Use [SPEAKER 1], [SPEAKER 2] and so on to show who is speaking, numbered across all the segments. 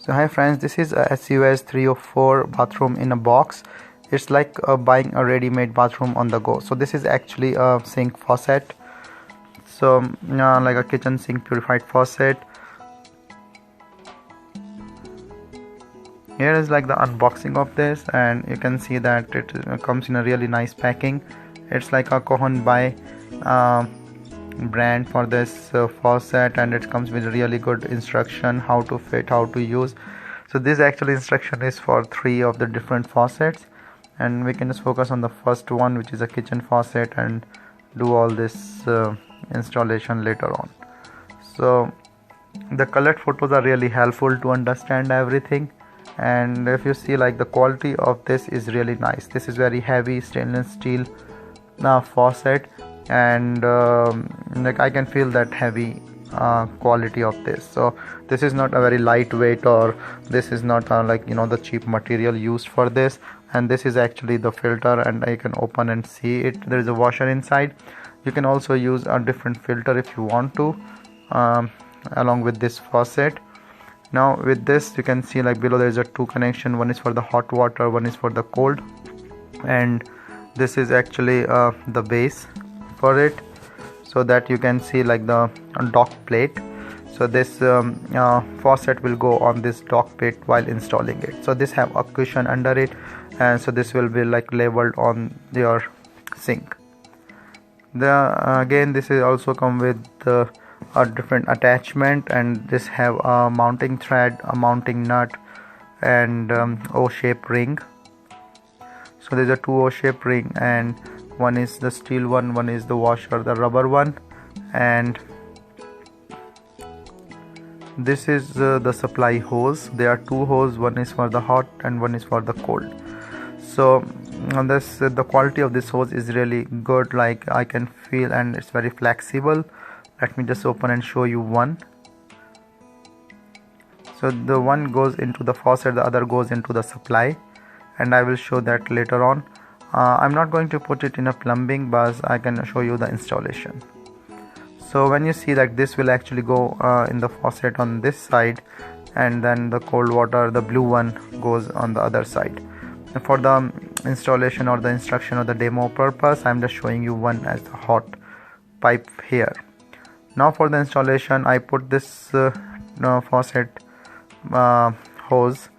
[SPEAKER 1] So hi friends, this is a SUS 304 bathroom in a box. It's like buying a ready-made bathroom on the go. So this is actually a sink faucet. So like a kitchen sink purified faucet. Here is like the unboxing of this, and you can see that it comes in a really nice packing. It's like a Kohnby brand for this faucet, and it comes with really good instruction how to fit, how to use. So this actually instruction is for 3 of the different faucets, and we can just focus on the first one, which is a kitchen faucet, and do all this installation later on. So the colored photos are really helpful to understand everything, and if you see, like, the quality of this is really nice. This is very heavy stainless steel faucet, and like I can feel that heavy quality of this. So this is not a very lightweight, or this is not like the cheap material used for this. And this is actually the filter, and I can open and see it. There is a washer inside. You can also use a different filter if you want to, along with this faucet. Now with this, you can see, like, below there is a 2 connection. One is for the hot water, one is for the cold, and this is actually the base for it, so that you can see, like, the dock plate. So this faucet will go on this dock plate while installing it. So this have a cushion under it, and so this will be like labeled on your sink. Again, this is also come with a different attachment, and this have a mounting thread, a mounting nut, and O-shaped ring. So there's a 2 O-shaped ring, and one is the steel one is the washer, the rubber one, and this is the supply hose. There are 2 hoses, one is for the hot and one is for the cold. So the quality of this hose is really good, like I can feel, and it's very flexible. Let me just open and show you one. So the one goes into the faucet, the other goes into the supply, and I will show that later on. I'm not going to put it in a plumbing, but I can show you the installation. So when you see, like, this will actually go in the faucet on this side, and then the cold water, the blue one, goes on the other side. And for the installation or the instruction or the demo purpose, I'm just showing you one as the hot pipe here. Now for the installation, I put this faucet hose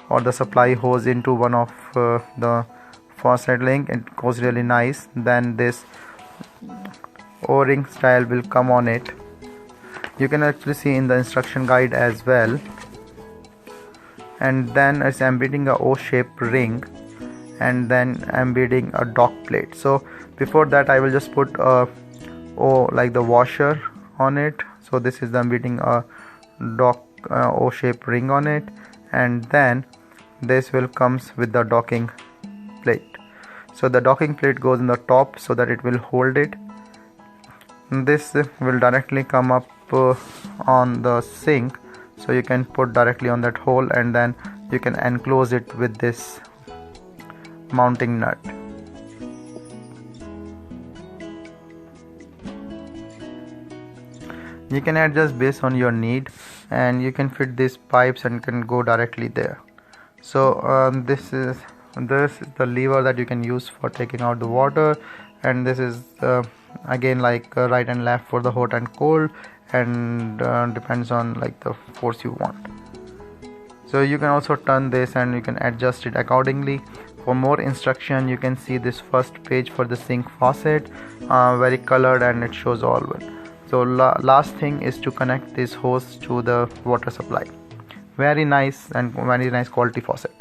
[SPEAKER 1] or the supply hose into one of the faucet link. It goes really nice. Then this O-ring style will come on it. You can actually see in the instruction guide as well. And then it's embedding a O-shaped ring, and then embedding a dock plate. So before that, I will just put a like the washer on it. So this is the embedding a dock O-shaped ring on it, and then this will comes with the docking plate. So the docking plate goes in the top so that it will hold it. This will directly come up on the sink, so you can put directly on that hole, and then you can enclose it with this mounting nut. You can adjust based on your need, and you can fit these pipes and can go directly there. So this is the lever that you can use for taking out the water, and this is again, like, right and left for the hot and cold, and depends on, like, the force you want. So you can also turn this, and you can adjust it accordingly. For more instruction, you can see this first page for the sink faucet, very colored, and it shows all well. So last thing is to connect this hose to the water supply. Very nice, and very nice quality faucet.